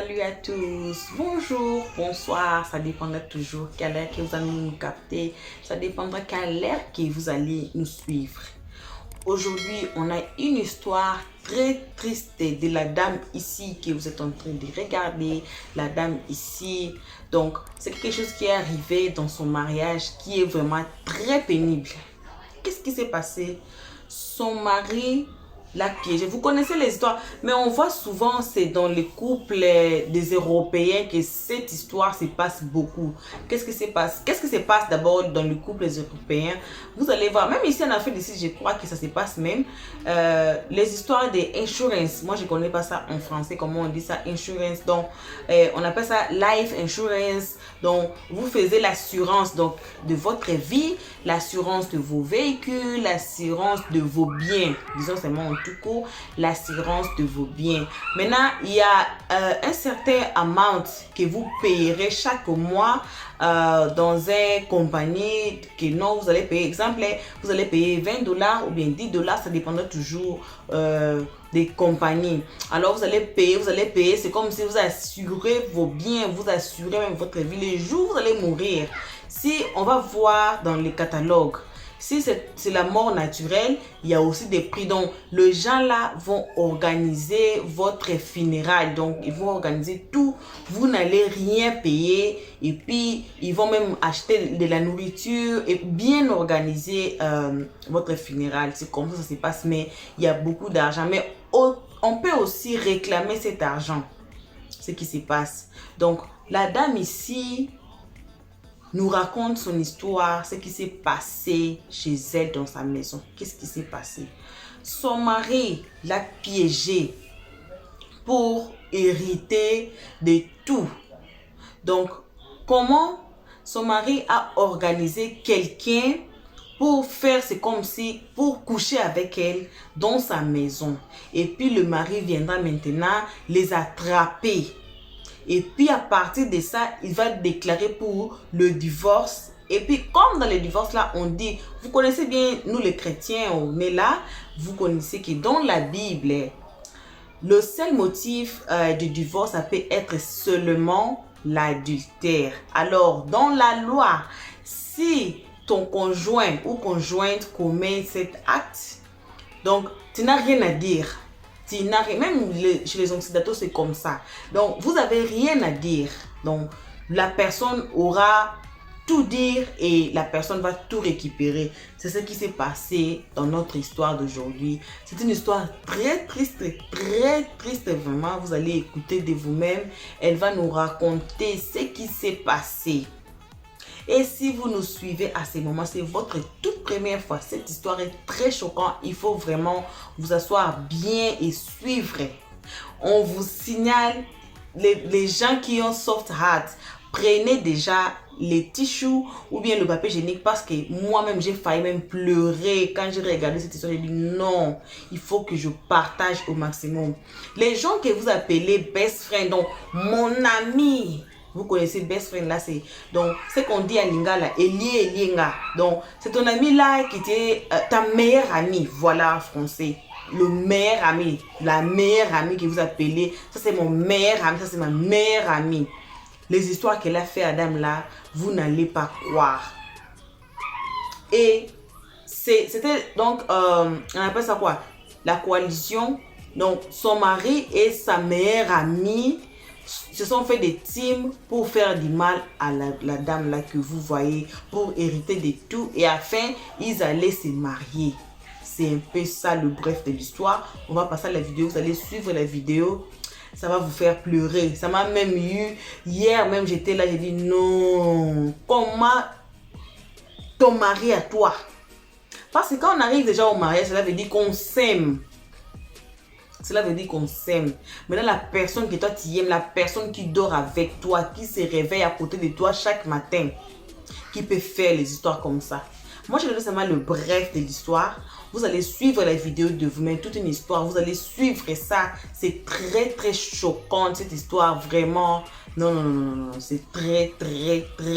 Salut à tous, bonjour, bonsoir, ça dépendra toujours quelle heure que vous allez nous capter, ça dépendra quelle heure que vous allez nous suivre. Aujourd'hui, on a une histoire très triste de la dame ici que vous êtes en train de regarder, la dame ici. Donc, c'est quelque chose qui est arrivé dans son mariage qui est vraiment très pénible. Qu'est-ce qui s'est passé? Son mari l'a piégé. Vous connaissez les histoires, mais on voit souvent, c'est dans les couples des Européens que cette histoire se passe beaucoup. Qu'est-ce qui se passe? Qu'est-ce qui se passe d'abord dans le couple des Européens? Vous allez voir, même ici en Afrique d'ici, je crois que ça se passe même. Les histoires des insurance. Moi, je ne connais pas ça en français, comment on dit ça, insurance. Donc, on appelle ça life insurance. Donc, vous faisiez l'assurance donc de votre vie, l'assurance de vos véhicules, l'assurance de vos biens. Disons seulement en tout cas, l'assurance de vos biens. Maintenant, il y a un certain amount que vous payerez chaque mois dans une compagnie que non, vous allez payer. Exemple, vous allez payer $20 ou bien $10, ça dépendra toujours des compagnies. Alors vous allez payer, c'est comme si vous assurez vos biens, vous assurez même votre vie. Les jours où vous allez mourir, si on va voir dans les catalogues, si c'est la mort naturelle, il y a aussi des prix. Donc, les gens là vont organiser votre funérail. Donc, ils vont organiser tout. Vous n'allez rien payer. Et puis, ils vont même acheter de la nourriture et bien organiser votre funérail. C'est comme ça que ça se passe. Mais il y a beaucoup d'argent. Mais on peut aussi réclamer cet argent. Ce qui se passe. Donc, la dame ici nous raconte son histoire, ce qui s'est passé chez elle dans sa maison. Qu'est-ce qui s'est passé? Son mari l'a piégée pour hériter de tout. Donc, comment son mari a organisé quelqu'un pour faire, c'est comme si, pour coucher avec elle dans sa maison. Et puis le mari viendra maintenant les attraper. Et puis à partir de ça, il va déclarer pour le divorce. Et puis comme dans les divorces là, on dit, vous connaissez bien, nous les chrétiens, on est là, vous connaissez que dans la Bible, le seul motif du divorce, ça peut être seulement l'adultère. Alors dans la loi, si ton conjoint ou conjointe commet cet acte, donc tu n'as rien à dire. Même chez les occidentaux, c'est comme ça. Donc, vous n'avez rien à dire. Donc, la personne aura tout dire et la personne va tout récupérer. C'est ce qui s'est passé dans notre histoire d'aujourd'hui. C'est une histoire très triste vraiment. Vous allez écouter de vous-même. Elle va nous raconter ce qui s'est passé. Et si vous nous suivez à ces moments, c'est votre toute première fois. Cette histoire est très choquante. Il faut vraiment vous asseoir bien et suivre. On vous signale, les gens qui ont soft heart, prenez déjà les tissus ou bien le papier hygiénique parce que moi-même, j'ai failli même pleurer quand j'ai regardé cette histoire. J'ai dit non, il faut que je partage au maximum. Les gens que vous appelez best friend, donc mon ami. Vous connaissez best friend là, c'est donc ce qu'on dit à Lingala, Elienga. Donc c'est ton ami là qui était ta meilleure amie, voilà en français. Le meilleur ami, la meilleure amie que vous appelez, ça c'est mon meilleur ami, ça c'est ma meilleure amie. Les histoires qu'elle a fait à Adam là, vous n'allez pas croire. Et c'était donc, on appelle ça quoi? La coalition. Donc son mari et sa meilleure amie se sont fait des teams pour faire du mal à la dame là que vous voyez, pour hériter de tout et afin ils allaient se marier. C'est un peu ça le bref de l'histoire. On va passer à la vidéo, vous allez suivre la vidéo, ça va vous faire pleurer. Ça m'a même eu, hier même j'étais là, j'ai dit non, comment ton mari à toi? Parce que quand on arrive déjà au mariage, cela veut dire qu'on s'aime. Cela veut dire qu'on s'aime. Maintenant, la personne que toi tu aimes, la personne qui dort avec toi, qui se réveille à côté de toi chaque matin, qui peut faire les histoires comme ça. Moi, je vais donner seulement le bref de l'histoire. Vous allez suivre la vidéo de vous-même, toute une histoire. Vous allez suivre ça. C'est très choquant, cette histoire. Vraiment. Non. C'est très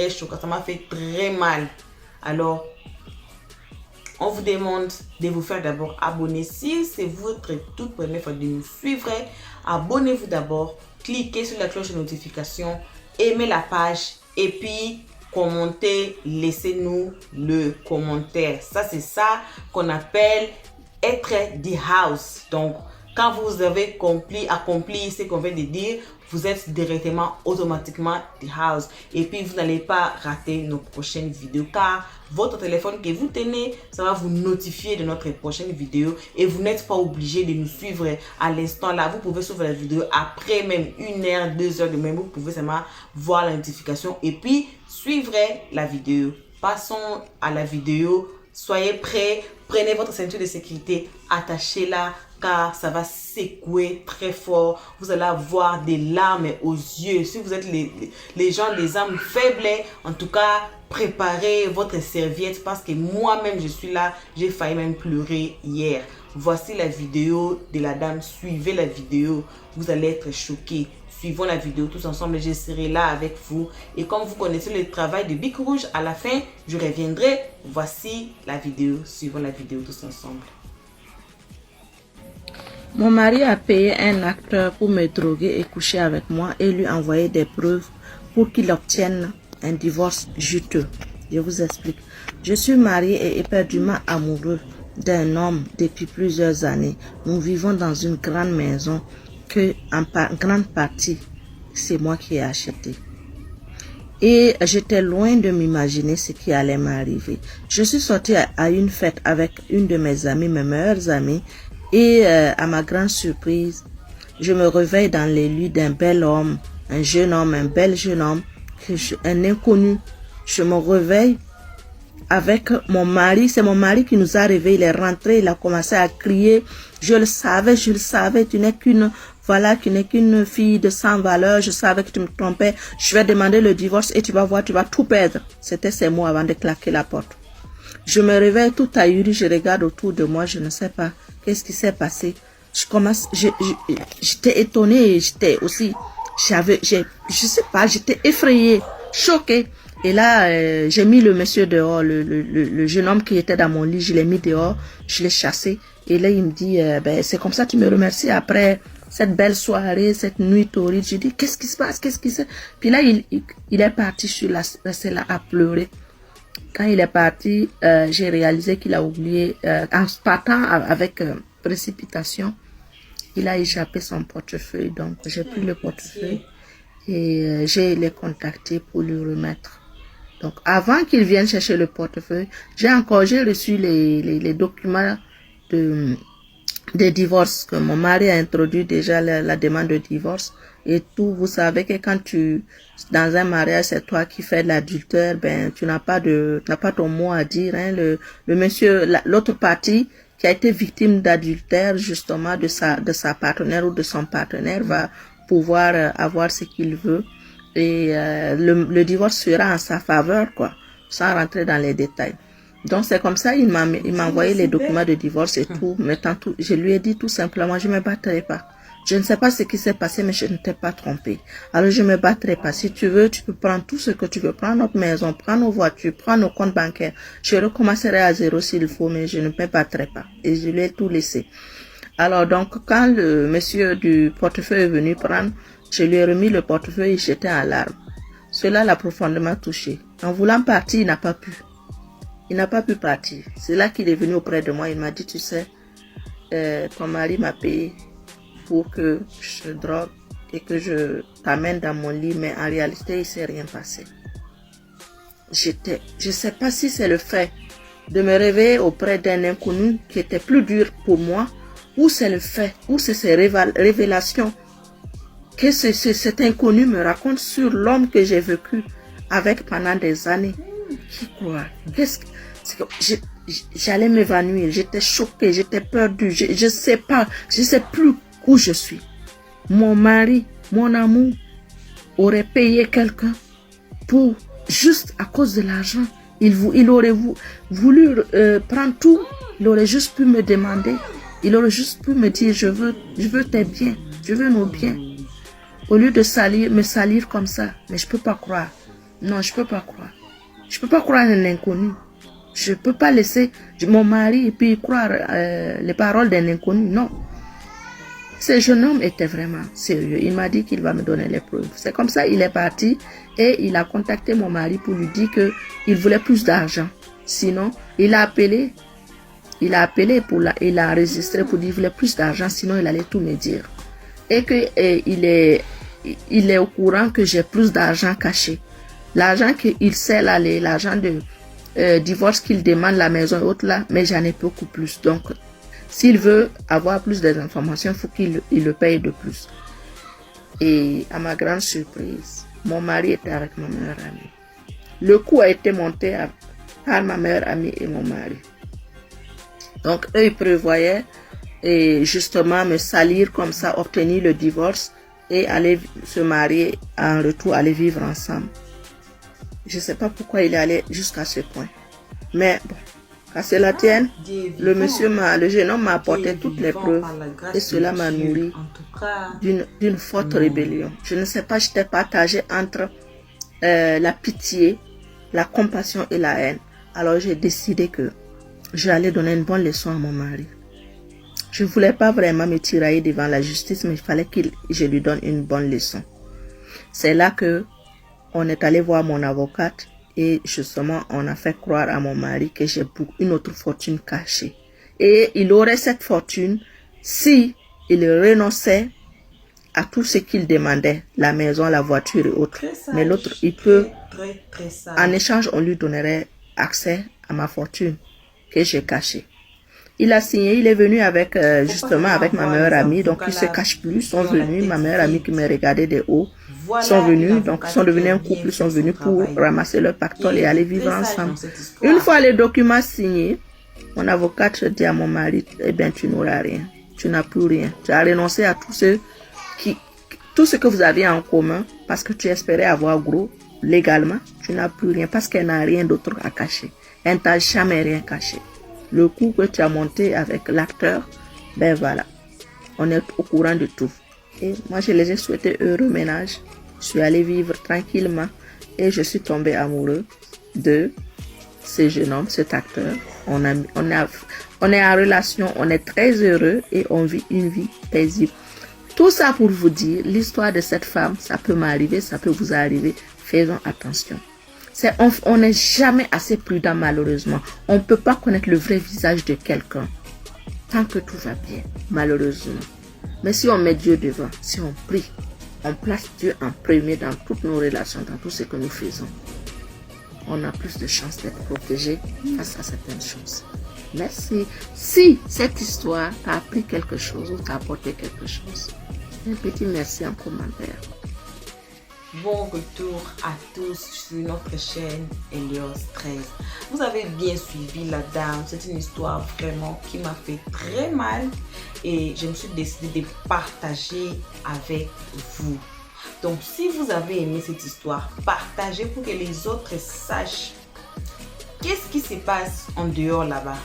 choquant. Ça m'a fait très mal. Alors, on vous demande de vous faire d'abord abonner. Si c'est votre toute première fois de nous suivre, abonnez-vous d'abord, cliquez sur la cloche de notification, aimez la page et puis commentez, laissez-nous le commentaire. Ça, c'est ça qu'on appelle être the house. Donc, quand vous avez accompli ce qu'on vient de dire, vous êtes directement, automatiquement the house. Et puis, vous n'allez pas rater nos prochaines vidéos car votre téléphone que vous tenez, ça va vous notifier de notre prochaine vidéo et vous n'êtes pas obligé de nous suivre à l'instant là. Vous pouvez suivre la vidéo après même 1 heure, 2 heures de même. Vous pouvez seulement voir la notification et puis suivre la vidéo. Passons à la vidéo. Soyez prêts, prenez votre ceinture de sécurité, attachez-la car ça va secouer très fort. Vous allez avoir des larmes aux yeux. Si vous êtes les gens, les âmes faibles, en tout cas, préparez votre serviette parce que moi-même, je suis là. J'ai failli même pleurer hier. Voici la vidéo de la dame. Suivez la vidéo. Vous allez être choqués. Suivons la vidéo tous ensemble. Je serai là avec vous. Et comme vous connaissez le travail de Bic Rouge, à la fin, je reviendrai. Voici la vidéo. Suivons la vidéo tous ensemble. Mon mari a payé un acteur pour me droguer et coucher avec moi et lui envoyer des preuves pour qu'il obtienne un divorce juteux. Je vous explique. Je suis mariée et éperdument amoureux d'un homme depuis plusieurs années. Nous vivons dans une grande maison que en grande partie, c'est moi qui ai acheté. Et j'étais loin de m'imaginer ce qui allait m'arriver. Je suis sortie à une fête avec une de mes amies, mes meilleures amies, et à ma grande surprise, je me réveille dans les lits d'un bel homme, un jeune homme, un bel jeune homme, un inconnu. Je me réveille avec mon mari, c'est mon mari qui nous a réveillés, il est rentré, il a commencé à crier, je le savais, tu n'es qu'une, voilà, tu n'es qu'une fille de sans valeur, je savais que tu me trompais, je vais demander le divorce et tu vas voir, tu vas tout perdre. C'était ces mots avant de claquer la porte. Je me réveille tout ahuri, je regarde autour de moi, je ne sais pas qu'est-ce qui s'est passé. J'étais étonnée et j'étais aussi, je sais pas, j'étais effrayée, choquée. Et là, j'ai mis le monsieur dehors, le jeune homme qui était dans mon lit, je l'ai mis dehors, je l'ai chassé. Et là, il me dit, ben, c'est comme ça, tu me remercies après cette belle soirée, cette nuit torride. Je dis, qu'est-ce qui se passe, qu'est-ce qui se passe? Puis là, il est parti sur la là à pleurer. Quand il est parti, j'ai réalisé qu'il a oublié, en partant avec précipitation, il a échappé son portefeuille. Donc, j'ai pris le portefeuille et j'ai les contacté pour lui remettre. Donc, avant qu'il vienne chercher le portefeuille, j'ai reçu les documents de divorce que mon mari a introduit déjà la demande de divorce et tout. Vous savez que quand dans un mariage, c'est toi qui fais l'adultère, ben, tu n'as pas ton mot à dire, hein. Le monsieur, l'autre partie qui a été victime d'adultère, justement, de sa partenaire ou de son partenaire va pouvoir avoir ce qu'il veut. Et le divorce sera en sa faveur, quoi, sans rentrer dans les détails. Donc c'est comme ça, il m'a envoyé les documents de divorce et tout. Mettant tout, je lui ai dit tout simplement, je me battrai pas. Je ne sais pas ce qui s'est passé, mais je ne t'ai pas trompé. Alors je me battrai pas. Si tu veux, tu peux prendre tout ce que tu veux. Prends notre maison, prends nos voitures, prends nos comptes bancaires. Je recommencerai à zéro s'il faut, mais je ne me battrai pas. Et je lui ai tout laissé. Alors donc, quand le monsieur du portefeuille est venu prendre, je lui ai remis le portefeuille et j'étais en larmes. Cela l'a profondément touché. En voulant partir, il n'a pas pu. Il n'a pas pu partir. C'est là qu'il est venu auprès de moi. Il m'a dit, tu sais, ton mari m'a payé pour que je drogue et que je t'amène dans mon lit, mais en réalité, il ne s'est rien passé. Je ne sais pas si c'est le fait de me réveiller auprès d'un inconnu qui était plus dur pour moi, ou c'est le fait, ou c'est ces révélations que cet inconnu me raconte sur l'homme que j'ai vécu avec pendant des années. Qui croit? J'allais m'évanouir, j'étais choquée, j'étais perdue, je sais pas, je sais plus où je suis. Mon mari, mon amour, aurait payé quelqu'un pour, juste à cause de l'argent. Il aurait voulu prendre tout, il aurait juste pu me demander, il aurait juste pu me dire, je veux tes biens, je veux nos biens. Au lieu de me salir comme ça, mais je peux pas croire. Non, je peux pas croire. Je peux pas croire en un inconnu. Je peux pas laisser mon mari et puis croire les paroles d'un inconnu. Non. Ce jeune homme était vraiment sérieux. Il m'a dit qu'il va me donner les preuves. C'est comme ça, il est parti et il a contacté mon mari pour lui dire qu'il voulait plus d'argent. Sinon, il a appelé il a enregistré pour dire qu'il voulait plus d'argent, sinon il allait tout me dire. Et il est au courant que j'ai plus d'argent caché. L'argent qu'il sait là, l'argent de divorce qu'il demande, la maison et autres là, mais j'en ai beaucoup plus. Donc, s'il veut avoir plus d'informations, il faut qu'il le paye de plus. Et à ma grande surprise, mon mari était avec ma meilleure amie. Le coup a été monté par ma meilleure amie et mon mari. Donc, eux, ils prévoyaient et justement me salir comme ça, obtenir le divorce et aller se marier, en retour aller vivre ensemble. Je ne sais pas pourquoi il est allé jusqu'à ce point. Mais bon, à cela tienne, le jeune homme m'a apporté toutes les preuves et cela m'a nourri d'une forte rébellion. Je ne sais pas, j'étais partagée entre la pitié, la compassion et la haine. Alors j'ai décidé que j'allais donner une bonne leçon à mon mari. Je ne voulais pas vraiment me tirailler devant la justice, mais il fallait que je lui donne une bonne leçon. C'est là que on est allé voir mon avocate et justement on a fait croire à mon mari que j'ai une autre fortune cachée. Et il aurait cette fortune si il renonçait à tout ce qu'il demandait, la maison, la voiture et autres. Mais l'autre, il peut, en échange, on lui donnerait accès à ma fortune que j'ai cachée. Il a signé, il est venu avec justement avec ma meilleure amie, donc il se cache plus, ils sont venus, ma meilleure amie qui me regardait de haut, sont venus, donc ils sont devenus un couple, ils sont venus pour ramasser leur pactole et aller vivre ensemble. Une fois les documents signés, mon avocate dit à mon mari, eh bien tu n'auras rien, tu n'as plus rien, tu as renoncé à tout ce que vous aviez en commun parce que tu espérais avoir gros légalement, tu n'as plus rien parce qu'elle n'a rien d'autre à cacher, elle ne t'a jamais rien caché. Le coup que tu as monté avec l'acteur, ben voilà, on est au courant de tout. Et moi, je les ai souhaité heureux ménage. Je suis allée vivre tranquillement et je suis tombée amoureux de ce jeune homme, cet acteur. On est en relation, on est très heureux et on vit une vie paisible. Tout ça pour vous dire, l'histoire de cette femme, ça peut m'arriver, ça peut vous arriver. Faisons attention. On n'est jamais assez prudent malheureusement. On ne peut pas connaître le vrai visage de quelqu'un tant que tout va bien, malheureusement. Mais si on met Dieu devant, si on prie, on place Dieu en premier dans toutes nos relations, dans tout ce que nous faisons, on a plus de chances d'être protégé face à certaines choses. Merci. Si cette histoire t'a appris quelque chose ou t'a apporté quelque chose, un petit merci en commentaire. Bon retour à tous sur notre chaîne Elios 13. Vous avez bien suivi la dame. C'est une histoire vraiment qui m'a fait très mal et je me suis décidée de partager avec vous. Donc si vous avez aimé cette histoire, partagez pour que les autres sachent qu'est-ce qui se passe en dehors là-bas.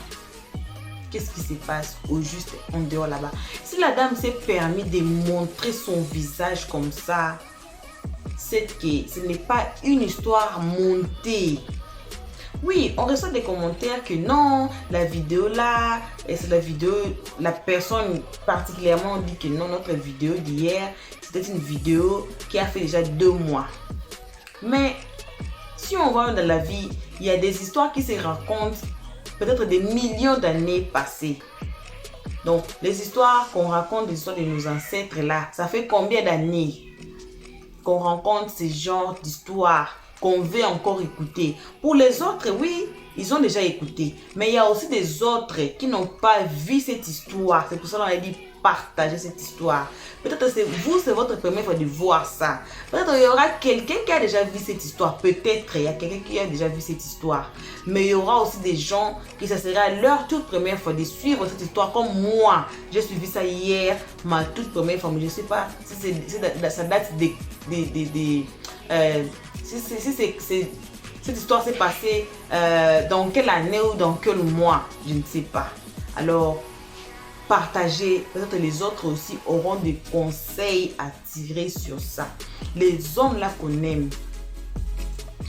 Qu'est-ce qui se passe au juste en dehors là-bas. Si la dame s'est permis de montrer son visage comme ça, c'est que ce n'est pas une histoire montée. Oui, on reçoit des commentaires que non, la vidéo là, c'est la vidéo, la personne particulièrement dit que non, notre vidéo d'hier, c'était une vidéo qui a fait déjà 2 mois. Mais si on voit dans la vie, il y a des histoires qui se racontent peut-être des millions d'années passées. Donc, les histoires qu'on raconte, les histoires de nos ancêtres là, ça fait combien d'années qu'on rencontre ce genre d'histoire qu'on veut encore écouter. Pour les autres, oui, ils ont déjà écouté. Mais il y a aussi des autres qui n'ont pas vu cette histoire. C'est pour ça qu'on a dit partager cette histoire. Peut-être c'est vous, c'est votre première fois de voir ça. Peut-être il y aura quelqu'un qui a déjà vu cette histoire. Peut-être il y a quelqu'un qui a déjà vu cette histoire. Mais il y aura aussi des gens qui ça sera leur toute première fois de suivre cette histoire comme moi. J'ai suivi ça hier, ma toute première fois. Mais je ne sais pas si ça date cette histoire s'est passée dans quelle année ou dans quel mois, je ne sais pas. Alors, partagez, peut-être les autres aussi auront des conseils à tirer sur ça. Les hommes là qu'on aime,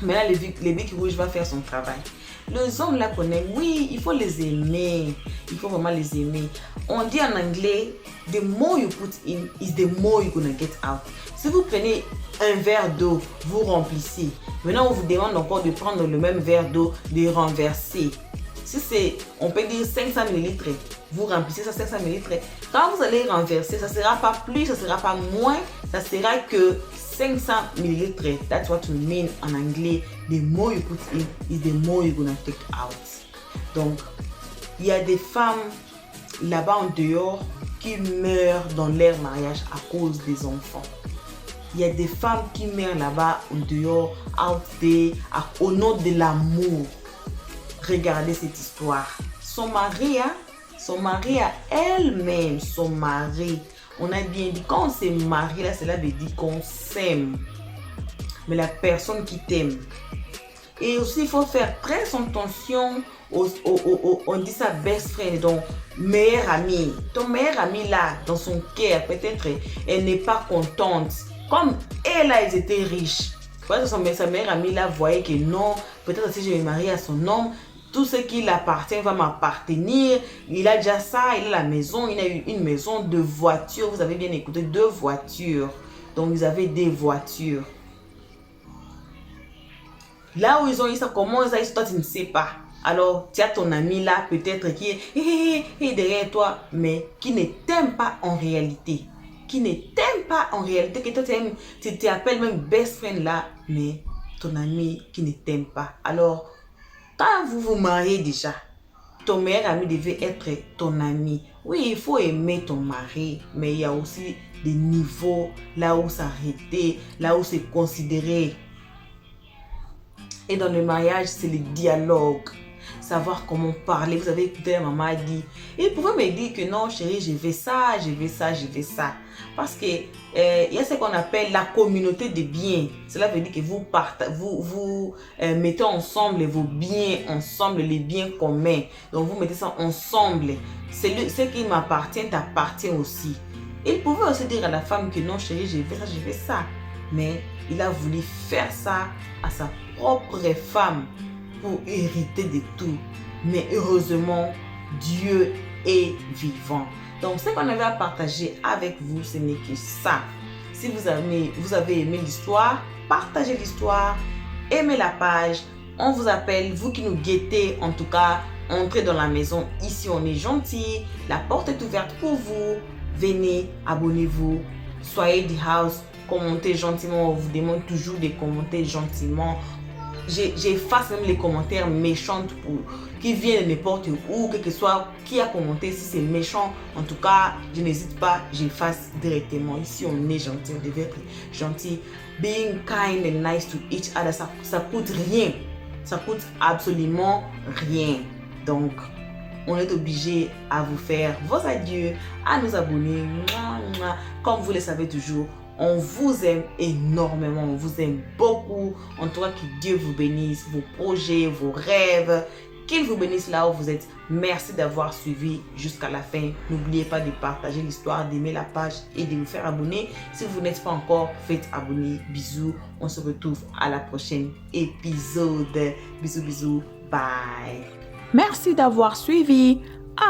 mais là le bec rouge va faire son travail. Les hommes là qu'on aime, oui, il faut les aimer. Il faut vraiment les aimer. On dit en anglais, the more you put in is the more you're gonna get out. Si vous prenez un verre d'eau, vous remplissez. Maintenant, on vous demande encore de prendre le même verre d'eau, de renverser. Si c'est, on peut dire 500 ml, vous remplissez ça 500 ml. Quand vous allez renverser, ça ne sera pas plus, ça ne sera pas moins, ça sera que 500 ml. That's what we mean en anglais. The more you put in is the more you're gonna take out. Donc, il y a des femmes là-bas en dehors qui meurent dans leur mariage à cause des enfants. Il y a des femmes qui meurent là-bas en dehors, out there, au nom de l'amour. Regardez cette histoire. Son mari à elle-même, son mari. On a bien dit, quand on se marie, là, cela veut dire qu'on s'aime. Mais la personne qui t'aime. Et aussi, il faut faire très attention on dit ça best friend, donc meilleur ami. Ton meilleur ami là, dans son cœur, peut-être, elle n'est pas contente. Comme elle a été riche. Parce que sa meilleure amie là voyait que non, peut-être si je me marie à son homme, tout ce qui l'appartient va m'appartenir. Il a déjà ça, il a la maison, il a eu une maison, 2 voitures. Vous avez bien écouté, 2 voitures. Donc, ils avaient des voitures. Là où ils ont eu ça, comment ils ont eu ça, toi, tu ne sais pas. Alors, tu as ton ami là, peut-être, qui est derrière toi, mais qui ne t'aime pas en réalité. Qui ne t'aime pas en réalité, que toi, tu t'appelles même best friend là, mais ton ami qui ne t'aime pas. Alors, quand vous vous mariez déjà, ton meilleur ami devait être ton ami. Oui, il faut aimer ton mari, mais il y a aussi des niveaux là où s'arrêter, là où c'est considéré. Et dans le mariage, c'est le dialogue. Savoir comment parler. Vous avez écouté, la maman a dit, il pouvait me dire que non, chérie, je veux ça, je veux ça, je veux ça. Parce que il y a ce qu'on appelle la communauté de biens. Cela veut dire que vous mettez ensemble vos biens, ensemble les biens communs. Donc vous mettez ça ensemble. Ce qui m'appartient t'appartient aussi. Il pouvait aussi dire à la femme que non, chérie, je veux ça, je veux ça. Mais il a voulu faire ça à sa propre femme pour hériter de tout. Mais heureusement, Dieu est vivant. Donc, ce qu'on avait à partager avec vous, ce n'est que ça. Si vous avez aimé l'histoire, partagez l'histoire, aimez la page. On vous appelle, vous qui nous guettez, en tout cas, entrez dans la maison. Ici, on est gentil. La porte est ouverte pour vous. Venez, abonnez-vous. Soyez du house. Commentez gentiment. On vous demande toujours de commenter gentiment. J'efface même les commentaires méchants qui viennent de n'importe où, quel que soit qui a commenté. Si c'est méchant, en tout cas, je n'hésite pas, j'efface directement. Ici, on est gentil, on devait être gentil. Being kind and nice to each other, ça coûte rien. Ça coûte absolument rien. Donc, on est obligé à vous faire vos adieux, à nous abonner. Comme vous le savez toujours, on vous aime énormément, on vous aime beaucoup. En tout cas, que Dieu vous bénisse, vos projets, vos rêves, qu'il vous bénisse là où vous êtes. Merci d'avoir suivi jusqu'à la fin. N'oubliez pas de partager l'histoire, d'aimer la page et de vous faire abonner. Si vous n'êtes pas encore, faites abonner. Bisous, on se retrouve à la prochaine épisode. Bisous, bisous, bye. Merci d'avoir suivi.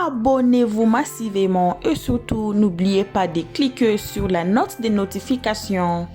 Abonnez-vous massivement et surtout n'oubliez pas de cliquer sur la note de notification.